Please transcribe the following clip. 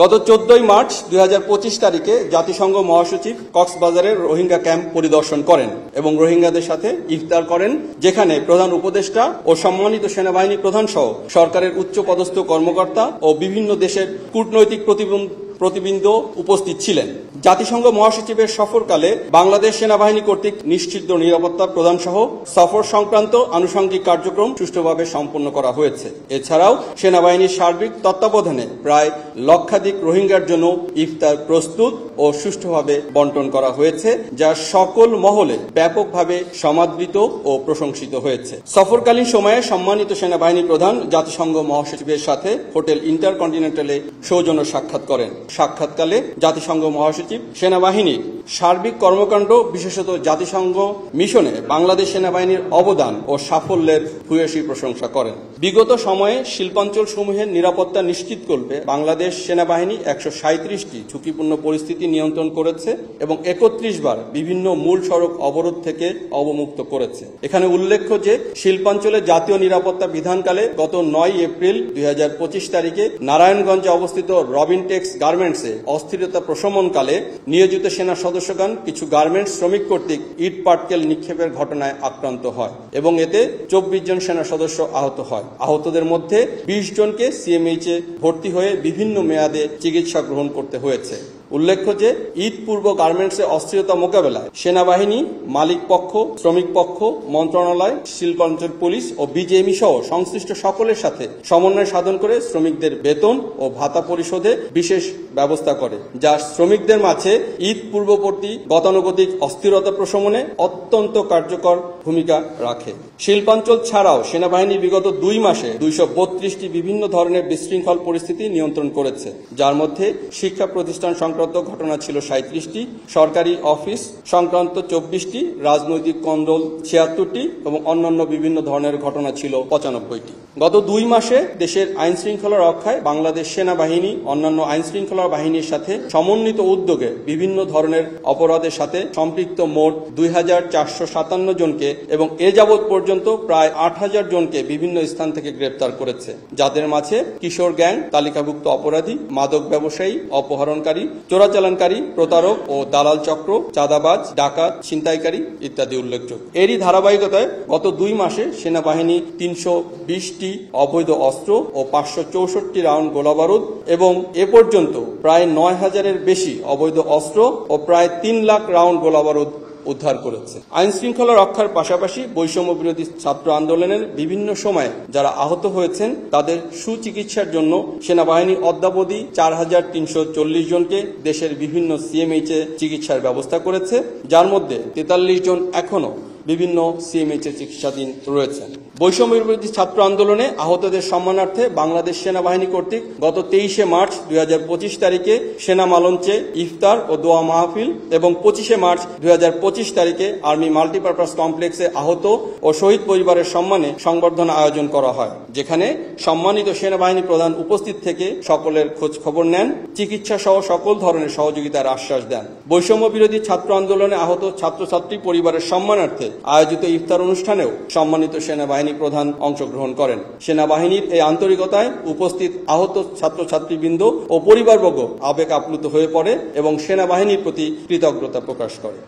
গত 14 মার্চ 2025 তারিখে জাতিসংঘ মহাসচিব কক্সবাজারের রোহিঙ্গা ক্যাম্প পরিদর্শন করেন এবং রোহিঙ্গাদের সাথে ইফতার করেন, যেখানে প্রধান উপদেষ্টা ও সম্মানিত সেনাবাহিনী প্রধান সহ সরকারের উচ্চপদস্থ কর্মকর্তা ও বিভিন্ন দেশের কূটনৈতিক প্রতিবৃন্দ উপস্থিত ছিলেন। জাতিসংঘ মহাসচিবের সফরকালে বাংলাদেশ সেনাবাহিনী কর্তৃক নিশ্চিত নিরাপত্তা প্রদান সহ সফর সংক্রান্ত আনুষঙ্গিক কার্যক্রম সুষ্ঠুভাবে সম্পন্ন করা হয়েছে। এছাড়াও সেনাবাহিনীর সার্বিক তত্ত্বাবধানে প্রায় লক্ষাধিক রোহিঙ্গার জন্য ইফতার প্রস্তুত ও সুষ্ঠুভাবে বন্টন করা হয়েছে, যা সকল মহলে ব্যাপকভাবে সমাদৃত ও প্রশংসিত হয়েছে। সফরকালীন সময়ে সম্মানিত সেনাবাহিনী প্রধান জাতিসংঘ মহাসচিবের সাথে হোটেল ইন্টারকন্টিনেন্টালে সৌজন্য সাক্ষাৎ করেন। সাক্ষাৎকালে জাতিসংঘ মহাসচিব সেনাবাহিনীর সার্বিক কর্মকাণ্ড, বিশেষত জাতিসংঘ মিশনে বাংলাদেশ সেনাবাহিনীর অবদান ও সাফল্যের ভূয়সী প্রশংসা করেন। বিগত সময়ে শিল্পাঞ্চল সমূহের নিরাপত্তা নিশ্চিত করতে বাংলাদেশ সেনাবাহিনী 137টি ঝুঁকিপূর্ণ পরিস্থিতি নিয়ন্ত্রণ করেছে এবং 31 বার বিভিন্ন মূল সড়ক অবরোধ থেকে অবমুক্ত করেছে। এখানে উল্লেখ্য যে শিল্পাঞ্চলে জাতীয় নিরাপত্তা বিধানকালে গত 9 এপ্রিল 2025 তারিখে নারায়ণগঞ্জে অবস্থিত রবিনটেক্স গার্মেন্টসে অস্থিরতা প্রশমনকালে নিয়োজিত সেনা সদস্যগণ কিছু গার্মেন্টস শ্রমিক কর্তৃক ইট পাটকেল নিক্ষেপের ঘটনায় আক্রান্ত হয় এবং এতে 24 জন সেনা সদস্য আহত হয়। আহতদের মধ্যে 20 জনকে সিএমএইচে ভর্তি হয়ে বিভিন্ন মেয়াদে চিকিৎসা গ্রহণ করতে হয়েছে। উল্লেখ্য যে ঈদ পূর্ব গার্মেন্টসে অস্থিরতা মোকাবেলায় সেনাবাহিনী, মালিক পক্ষ, শ্রমিক পক্ষ, মন্ত্রণালয়, শিল্পাঞ্চল পুলিশ ও বিজিএমই সহ সংশ্লিষ্ট সকলের সাথে সমন্বয় সাধন করে শ্রমিকদের বেতন ও ভাতা পরিশোধে বিশেষ ব্যবস্থা করে, যা শ্রমিকদের মাঝে ঈদ পূর্ববর্তী গতানুগতিক অস্থিরতা প্রশমনে অত্যন্ত কার্যকর ভূমিকা রাখে। শিল্পাঞ্চল ছাড়াও সেনাবাহিনী বিগত 2 মাসে 232টি বিভিন্ন ধরনের বিশৃঙ্খল পরিস্থিতি নিয়ন্ত্রণ করেছে, যার মধ্যে শিক্ষা প্রতিষ্ঠান সংক্রান্ত ঘটনা ছিল 37টি, সরকারি অফিস সংক্রান্ত 24টি, রাজনৈতিক কন্দল 76টি এবং অন্যান্য বিভিন্ন ধরনের ঘটনা ছিল 95টি। গত 2 মাসে দেশের আইন শৃঙ্খলা রক্ষায় বাংলাদেশ সেনাবাহিনী অন্যান্য আইন শৃঙ্খলা বাহিনীর সাথে সমন্বিত উদ্যোগে বিভিন্ন ধরনের অপরাধের সাথে সম্পৃক্ত মোট 2457 জনকে এবং এ যাবৎ পর্যন্ত প্রায় 8000 জনকে বিভিন্ন স্থান থেকে গ্রেপ্তার করেছে, যাদের মাঝে কিশোর গ্যাং, তালিকাভুক্ত অপরাধী, মাদক ব্যবসায়ী, অপহরণকারী, চোরাচালানকারী, প্রতারক ও দালাল চক্র, চাঁদাবাজ, ডাকাত, ছিনতাইকারী ইত্যাদি উল্লেখযোগ্য। এরই ধারাবাহিকতায় গত 2 মাসে সেনাবাহিনী 320টি অবৈধ অস্ত্র ও 564 রাউন্ড গোলাবারুদ এবং এ পর্যন্ত প্রায় 9000-এর বেশি অবৈধ অস্ত্র ও প্রায় 3 লাখ রাউন্ড গোলাবারুদ উদ্ধার করেছে। আইন শৃঙ্খলা রক্ষার পাশাপাশি বৈষম্য বিরোধী ছাত্র আন্দোলনের বিভিন্ন সময়ে যারা আহত হয়েছেন তাদের সুচিকিৎসার জন্য সেনাবাহিনী অদ্যাবধি 4340 জনকে দেশের বিভিন্ন সিএমএইচে চিকিৎসার ব্যবস্থা করেছে, যার মধ্যে 43 জন এখনো বিভিন্ন সিএমএইচে চিকিৎসাধীন রয়েছেন। বৈষম্য বিরোধী ছাত্র আন্দোলনে আহতদের সম্মানার্থে বাংলাদেশ সেনাবাহিনী কর্তৃক গত 23 মার্চ 2025 তারিখে সেনা মালঞ্চে ইফতার ও দোয়া মাহফিল এবং 25 মার্চ 2025 তারিখে আর্মি মাল্টিপারপাস কমপ্লেক্সে আহত ও শহীদ পরিবারের সম্মানে সংবর্ধনা আয়োজন করা হয়, যেখানে সম্মানিত সেনাবাহিনী প্রধান উপস্থিত থেকে সকলের খোঁজ খবর নেন, চিকিৎসা সহ সকল ধরনের সহযোগিতার আশ্বাস দেন। বৈষম্য বিরোধী ছাত্র আন্দোলনে আহত ছাত্রছাত্রী পরিবারের সম্মানার্থে আয়োজিত ইফতার অনুষ্ঠানেও সম্মানিত সেনাবাহিনী প্রধান অংশগ্রহণ করেন। সেনাবাহিনীর এই আন্তরিকতায় উপস্থিত আহত ছাত্রছাত্রীবৃন্দ ও পরিবারবর্গ আবেগ আপ্লুত হয়ে পড়ে এবং সেনাবাহিনীর প্রতি কৃতজ্ঞতা প্রকাশ করে।